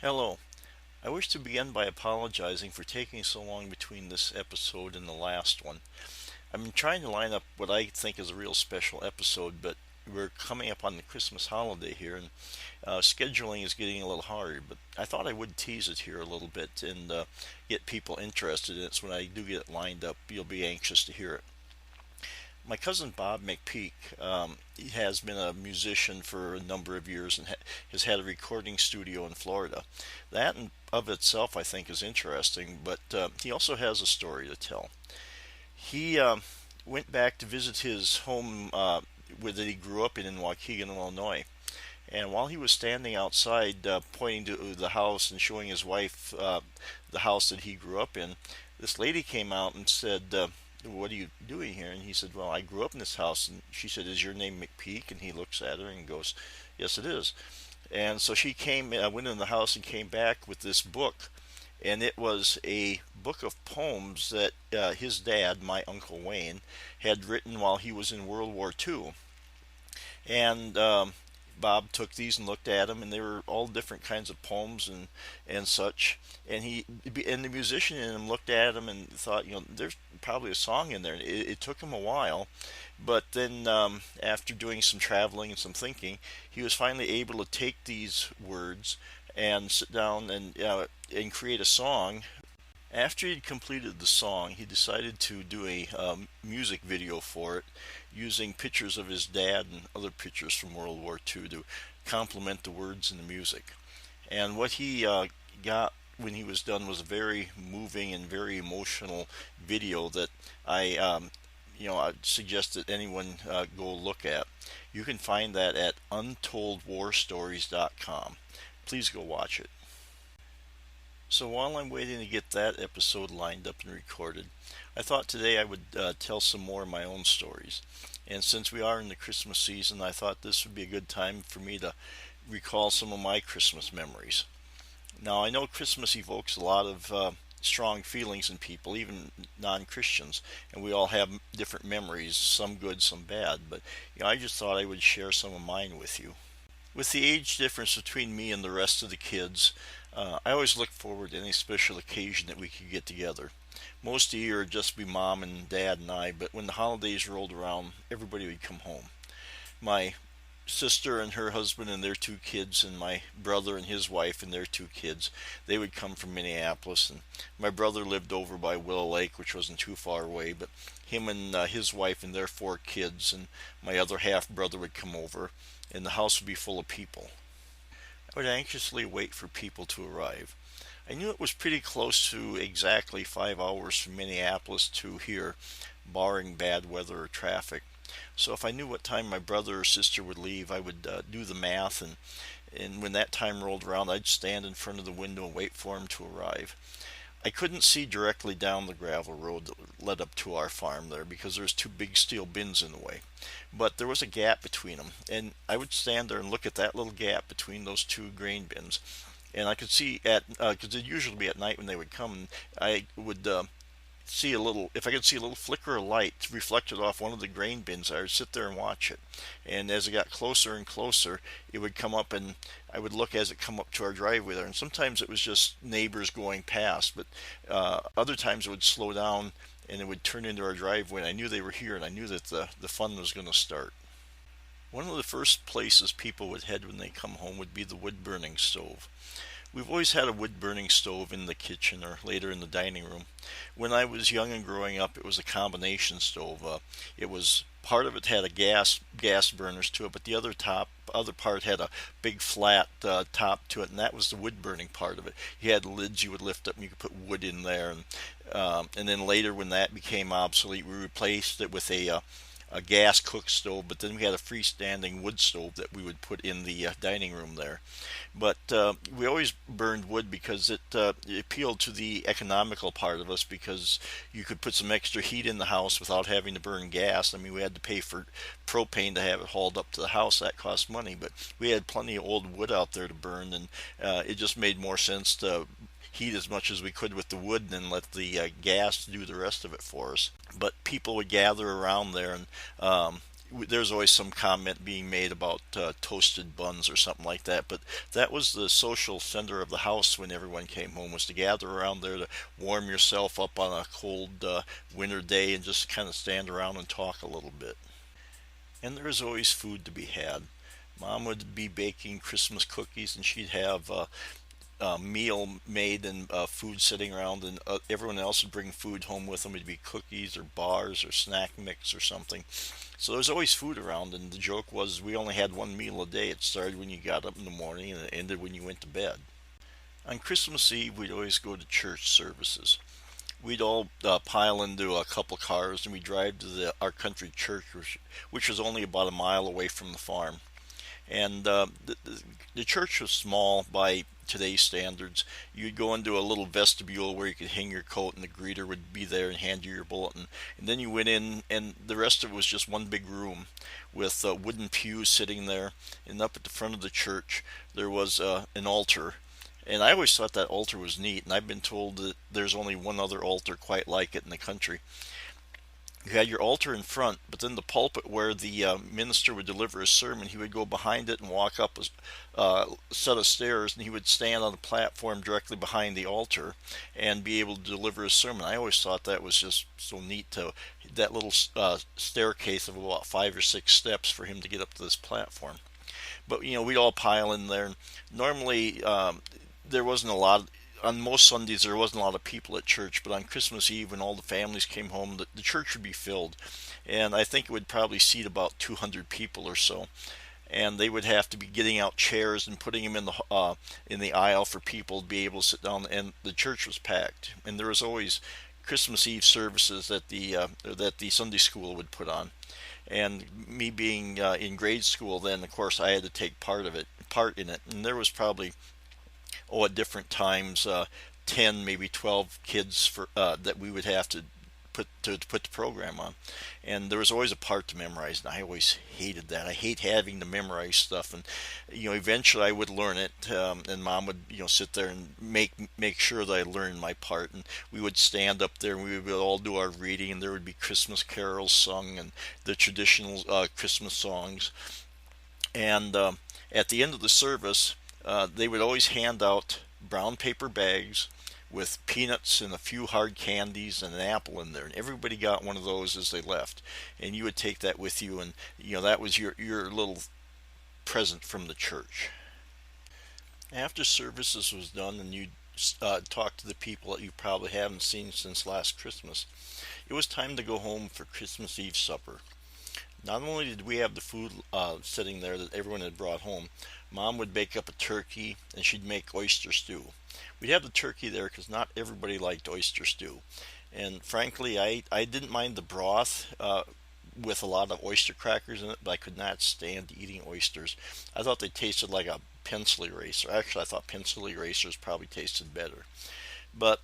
Hello. I wish to begin by apologizing for taking so long between this episode and the last one. I've been trying to line up what I think is a real special episode, but we're coming up on the Christmas holiday here, and scheduling is getting a little hard. But I thought I would tease it here a little bit and get people interested in it. So when I do get it lined up, you'll be anxious to hear it. My cousin Bob McPeak, he has been a musician for a number of years and has had a recording studio in Florida. That in of itself, I think, is interesting, but he also has a story to tell. He went back to visit his home that he grew up in Waukegan, Illinois. And while he was standing outside pointing to the house and showing his wife the house that he grew up in, this lady came out and said, "What are you doing here?" And he said, "Well, I grew up in this house." And she said, "Is your name McPeak?" And he looks at her and goes, "Yes, it is." And so she went in the house and came back with this book. And it was a book of poems that his dad, my Uncle Wayne, had written while he was in World War II. And Bob took these and looked at them, and they were all different kinds of poems and such. And the musician in him looked at them and thought, there's probably a song in there. It took him a while, but then after doing some traveling and some thinking, he was finally able to take these words and sit down and create a song. After he'd completed the song, he decided to do a music video for it using pictures of his dad and other pictures from World War II to complement the words and the music. And what he got when he was done was a very moving and very emotional video that I suggest that anyone go look at. You can find that at untoldwarstories.com. Please go watch it. So while I'm waiting to get that episode lined up and recorded, I thought today I would tell some more of my own stories. And since we are in the Christmas season, I thought this would be a good time for me to recall some of my Christmas memories. Now, I know Christmas evokes a lot of strong feelings in people, even non-Christians, and we all have different memories, some good, some bad, but I just thought I would share some of mine with you. With the age difference between me and the rest of the kids, I always look forward to any special occasion that we could get together. Most of the year it'd just be mom and dad and I, but when the holidays rolled around, everybody would come home. My sister and her husband and their two kids, and my brother and his wife and their two kids, they would come from Minneapolis. And my brother lived over by Willow Lake, which wasn't too far away, but him and his wife and their four kids and my other half brother would come over, and the house would be full of people. I would anxiously wait for people to arrive. I knew it was pretty close to exactly 5 hours from Minneapolis to here, barring bad weather or traffic. So if I knew what time my brother or sister would leave, I would do the math, and when that time rolled around, I'd stand in front of the window and wait for them to arrive. I couldn't see directly down the gravel road that led up to our farm there because there's two big steel bins in the way. But there was a gap between them, and I would stand there and look at that little gap between those two grain bins. And I could see because it'd usually be at night when they would come, I would see a little, if I could see a little flicker of light reflected off one of the grain bins, I would sit there and watch it. And as it got closer and closer, it would come up, and I would look as it come up to our driveway there. And sometimes it was just neighbors going past, but other times it would slow down and it would turn into our driveway. And I knew they were here, and I knew that the fun was going to start. One of the first places people would head when they come home would be the wood burning stove. We've always had a wood burning stove in the kitchen or later in the dining room. When I was young and growing up, it was a combination stove. It was part of it had a gas burners to it, but the other part had a big flat top to it, and that was the wood burning part of it. You had lids you would lift up, and you could put wood in there, and then later when that became obsolete, we replaced it with a gas cook stove, but then we had a freestanding wood stove that we would put in the dining room there. But we always burned wood because it appealed to the economical part of us because you could put some extra heat in the house without having to burn gas. I mean, we had to pay for propane to have it hauled up to the house. That cost money, but we had plenty of old wood out there to burn, and it just made more sense to heat as much as we could with the wood and then let the gas do the rest of it for us. But people would gather around there, and there's always some comment being made about toasted buns or something like that. But that was the social center of the house when everyone came home, was to gather around there to warm yourself up on a cold winter day and just kind of stand around and talk a little bit. And there was always food to be had. Mom would be baking Christmas cookies, and she'd have meal made and food sitting around, and everyone else would bring food home with them. It'd be cookies or bars or snack mix or something. So there's always food around, and the joke was we only had one meal a day. It started when you got up in the morning and it ended when you went to bed. On Christmas Eve, we'd always go to church services. We'd all pile into a couple cars and we'd drive to our country church, which was only about a mile away from the farm. And the church was small by today's standards. You'd go into a little vestibule where you could hang your coat, and the greeter would be there and hand you your bulletin. And then you went in, and the rest of it was just one big room with wooden pews sitting there. And up at the front of the church, there was an altar. And I always thought that altar was neat, and I've been told that there's only one other altar quite like it in the country. You had your altar in front, but then the pulpit where the minister would deliver his sermon, he would go behind it and walk up a set of stairs, and he would stand on the platform directly behind the altar and be able to deliver his sermon. I always thought that was just so neat, to that little staircase of about 5 or 6 steps for him to get up to this platform. But we'd all pile in there. Normally, there wasn't a lot. On most Sundays, there wasn't a lot of people at church, but on Christmas Eve, when all the families came home, the church would be filled, and I think it would probably seat about 200 people or so. And they would have to be getting out chairs and putting them in the aisle for people to be able to sit down. And the church was packed, and there was always Christmas Eve services that the Sunday school would put on. And me being in grade school then, of course, I had to take part in it, and there was probably at different times 10 maybe 12 kids for that we would have to put the program on, and there was always a part to memorize, and I always hated that. I hate having to memorize stuff, and eventually I would learn it, and Mom would sit there and make sure that I learned my part, and we would stand up there and we would all do our reading, and there would be Christmas carols sung and the traditional Christmas songs. And at the end of the service, they would always hand out brown paper bags with peanuts and a few hard candies and an apple in there, and everybody got one of those as they left. And you would take that with you, and that was your little present from the church. After services was done, and you talk to the people that you probably haven't seen since last Christmas, it was time to go home for Christmas Eve supper. Not only did we have the food sitting there that everyone had brought home, Mom would bake up a turkey, and she'd make oyster stew. We'd have the turkey there because not everybody liked oyster stew. And frankly, I didn't mind the broth with a lot of oyster crackers in it, but I could not stand eating oysters. I thought they tasted like a pencil eraser. Actually, I thought pencil erasers probably tasted better. But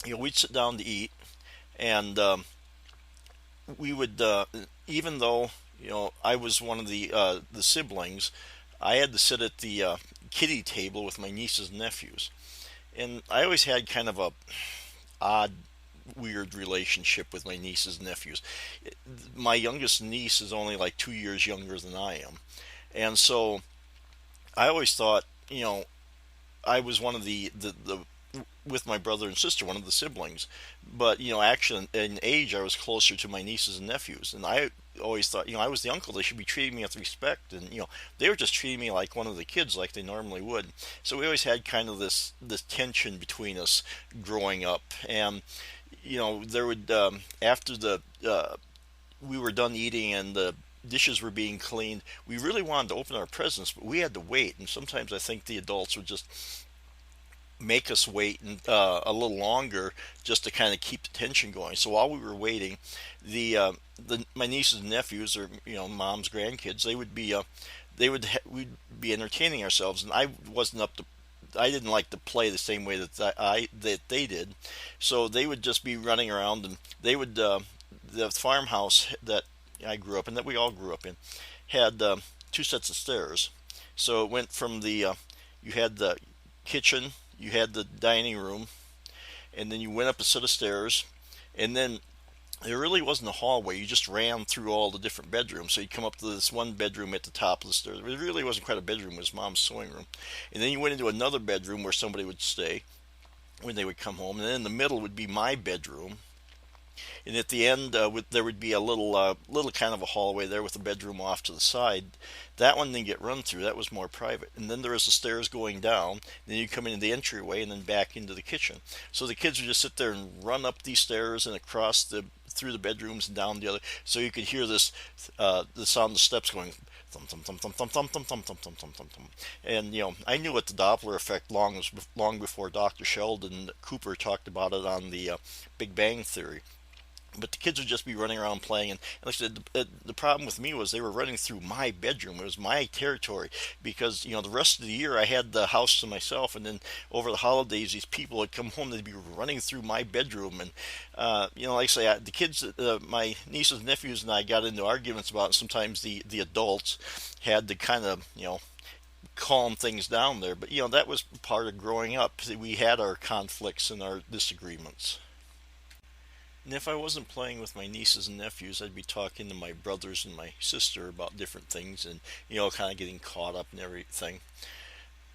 we'd sit down to eat, and we would, even though I was one of the siblings, I had to sit at the kiddie table with my nieces and nephews, and I always had kind of a odd, weird relationship with my nieces and nephews. My youngest niece is only like 2 years younger than I am, and so I always thought, I was one of the with my brother and sister, one of the siblings. But actually, in age, I was closer to my nieces and nephews, and I always thought, I was the uncle. They should be treating me with respect, and they were just treating me like one of the kids, like they normally would. So we always had kind of this tension between us growing up, and there would after we were done eating and the dishes were being cleaned, we really wanted to open our presents, but we had to wait, and sometimes I think the adults would just make us wait a little longer just to kind of keep the tension going. So while we were waiting, my nieces and nephews, or Mom's grandkids, we'd be entertaining ourselves, and I didn't like to play the same way that they did, so they would just be running around, and they would the farmhouse that I grew up in, that we all grew up in, had 2 sets of stairs. So it went from you had the kitchen, you had the dining room, and then you went up a set of stairs, and then There really wasn't a hallway. You just ran through all the different bedrooms. So you'd come up to this one bedroom at the top of the stairs. It really wasn't quite a bedroom. It was Mom's sewing room. And then you went into another bedroom where somebody would stay when they would come home. And then in the middle would be my bedroom. And at the end, there would be a little kind of a hallway there with a bedroom off to the side. That one didn't get run through. That was more private. And then there was the stairs going down. Then you come into the entryway and then back into the kitchen. So the kids would just sit there and run up these stairs and across the through the bedrooms and down the other. So you could hear the sound of the steps going thump thump thump thump thump thump thump thump thump thump thump thump thump. And I knew what the Doppler effect long before Dr. Sheldon Cooper talked about it on the Big Bang Theory. But the kids would just be running around playing, and like I said, the problem with me was they were running through my bedroom. It was my territory because the rest of the year I had the house to myself, and then over the holidays these people would come home. They'd be running through my bedroom, and like I say, the kids, my nieces and nephews, and I got into arguments about it. Sometimes the adults had to kind of calm things down there, but that was part of growing up. We had our conflicts and our disagreements. And if I wasn't playing with my nieces and nephews, I'd be talking to my brothers and my sister about different things and, kind of getting caught up in everything.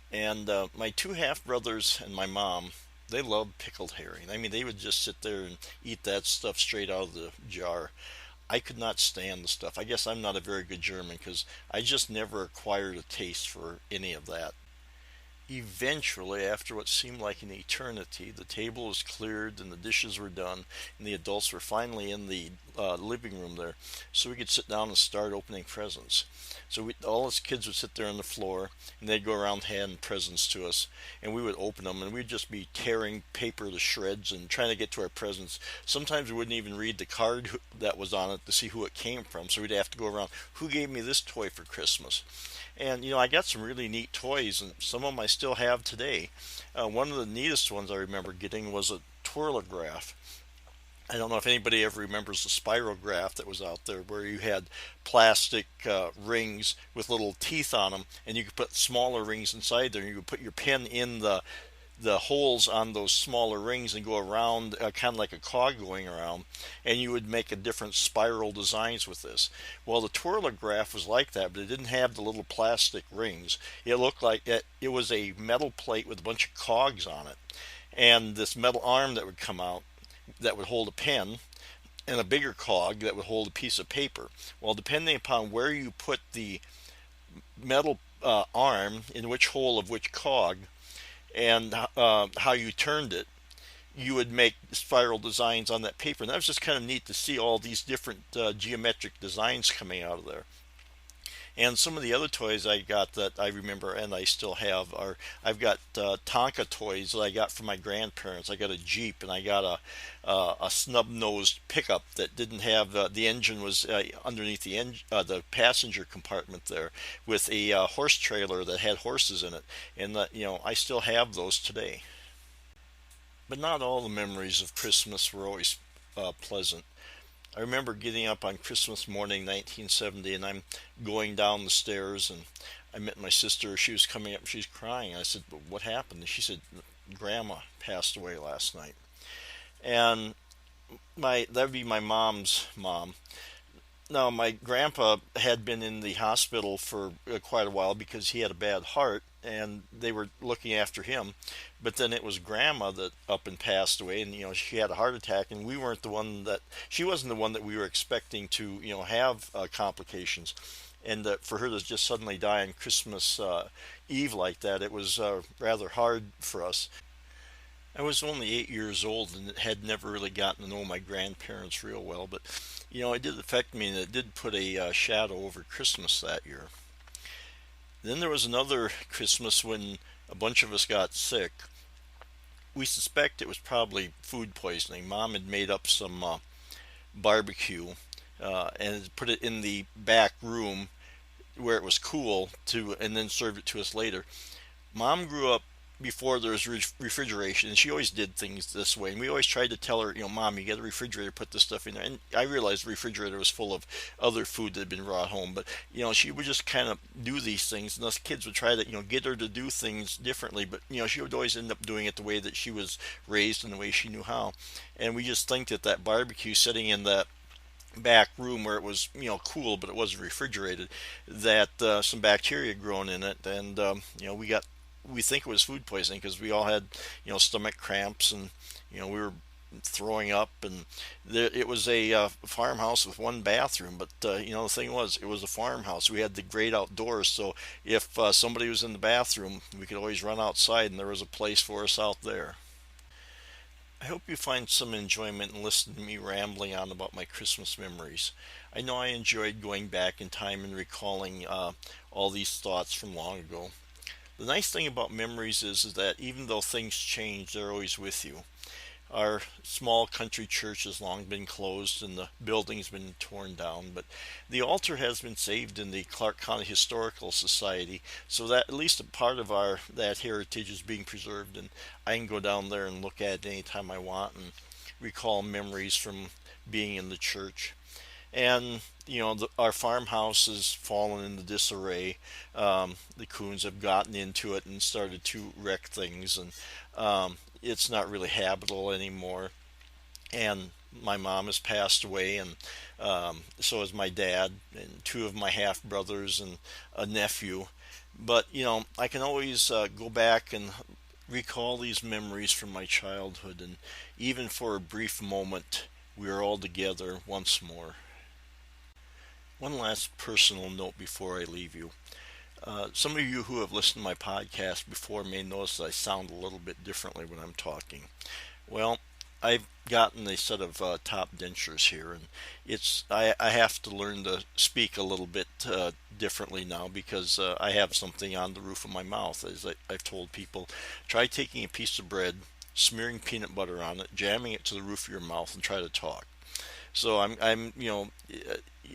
And my two half brothers and my mom, they loved pickled herring. I mean, they would just sit there and eat that stuff straight out of the jar. I could not stand the stuff. I guess I'm not a very good German because I just never acquired a taste for any of that. Eventually, after what seemed like an eternity, the table was cleared and the dishes were done, and the adults were finally in the living room there, so we could sit down and start opening presents. So all us kids would sit there on the floor, and they'd go around handing presents to us, and we would open them, and we'd just be tearing paper to shreds and trying to get to our presents. Sometimes we wouldn't even read the card that was on it to see who it came from, so we'd have to go around, who gave me this toy for Christmas? And I got some really neat toys, and some of them I still have today. One of the neatest ones I remember getting was a twirlograph. I don't know if anybody ever remembers the spirograph that was out there, where you had plastic rings with little teeth on them, and you could put smaller rings inside there. And you could put your pen in the holes on those smaller rings and go around, kind of like a cog going around, and you would make a different spiral designs with this. Well, the twirlograph was like that, but it didn't have the little plastic rings. It looked like it was a metal plate with a bunch of cogs on it, and this metal arm that would come out that would hold a pen, and a bigger cog that would hold a piece of paper. Well, depending upon where you put the metal arm in which hole of which cog, and how you turned it, you would make spiral designs on that paper. And that was just kind of neat to see all these different geometric designs coming out of there. And some of the other toys I got that I remember and I still have are, I've got Tonka toys that I got from my grandparents. I got a Jeep, and I got a snub-nosed pickup that didn't have the engine was underneath the passenger compartment there, with a horse trailer that had horses in it. And I still have those today. But not all the memories of Christmas were always pleasant. I remember getting up on Christmas morning 1970, and I'm going down the stairs, and I met my sister. She was coming up, she's crying. I said, "But what happened?" And she said, "Grandma passed away last night." And that would be my mom's mom. Now, my grandpa had been in the hospital for quite a while because he had a bad heart, and they were looking after him. But then it was grandma that up and passed away, and she had a heart attack, and we weren't the one that she wasn't the one that we were expecting to have complications, and for her to just suddenly die on Christmas Eve like that, it was rather hard for us. I was only 8 years old and had never really gotten to know my grandparents real well, but it did affect me, and it did put a shadow over Christmas that year. Then there was another Christmas when a bunch of us got sick. We suspect it was probably food poisoning. Mom had made up some barbecue and put it in the back room where it was cool and then served it to us later. Mom grew up before there was refrigeration, and she always did things this way. And we always tried to tell her, Mom, you get a refrigerator, put this stuff in there. And I realized the refrigerator was full of other food that had been brought home, but she would just kind of do these things, and us kids would try to get her to do things differently. But she would always end up doing it the way that she was raised and the way she knew how. And we just think that that barbecue sitting in that back room where it was cool but it wasn't refrigerated, that some bacteria had grown in it, and we think it was food poisoning because we all had stomach cramps, and we were throwing up, and it was a farmhouse with one bathroom, but the thing was, it was a farmhouse. We had the great outdoors, so if somebody was in the bathroom, we could always run outside and there was a place for us out there. I hope you find some enjoyment in listening to me rambling on about my Christmas memories. I know I enjoyed going back in time and recalling all these thoughts from long ago. The nice thing about memories is that even though things change, they're always with you. Our small country church has long been closed and the building's been torn down, but the altar has been saved in the Clark County Historical Society, so that at least a part of that heritage is being preserved, and I can go down there and look at it anytime I want and recall memories from being in the church. And our farmhouse has fallen into disarray. The coons have gotten into it and started to wreck things, and it's not really habitable anymore. And my mom has passed away, and so has my dad and two of my half brothers and a nephew. But I can always go back and recall these memories from my childhood, and even for a brief moment, we are all together once more. One last personal note before I leave you. Some of you who have listened to my podcast before may notice that I sound a little bit differently when I'm talking. Well, I've gotten a set of top dentures here, and I have to learn to speak a little bit differently now because I have something on the roof of my mouth. As I've told people, try taking a piece of bread, smearing peanut butter on it, jamming it to the roof of your mouth, and try to talk. So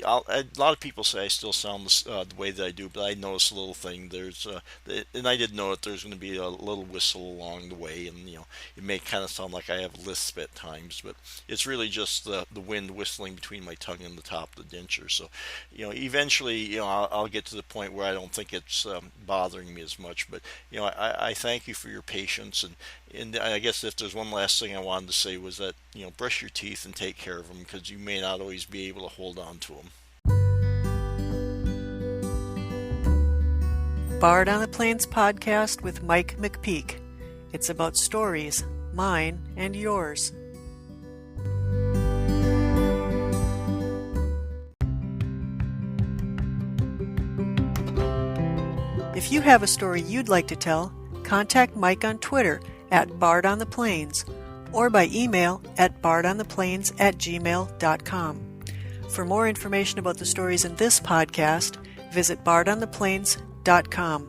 a lot of people say I still sound the way that I do, but I notice a little thing. And I did know that there's going to be a little whistle along the way, and it may kind of sound like I have lisp at times, but it's really just the wind whistling between my tongue and the top of the denture. So, eventually, I'll get to the point where I don't think it's bothering me as much. But I thank you for your patience, and I guess if there's one last thing I wanted to say was that brush your teeth and take care of them because you may not always be able to hold on to them. Bard on the Plains podcast with Mike McPeak. It's about stories, mine and yours. If you have a story you'd like to tell, contact Mike on Twitter at Bard on the Plains or by email at bardontheplains@gmail.com. For more information about the stories in this podcast, visit bardontheplains.com.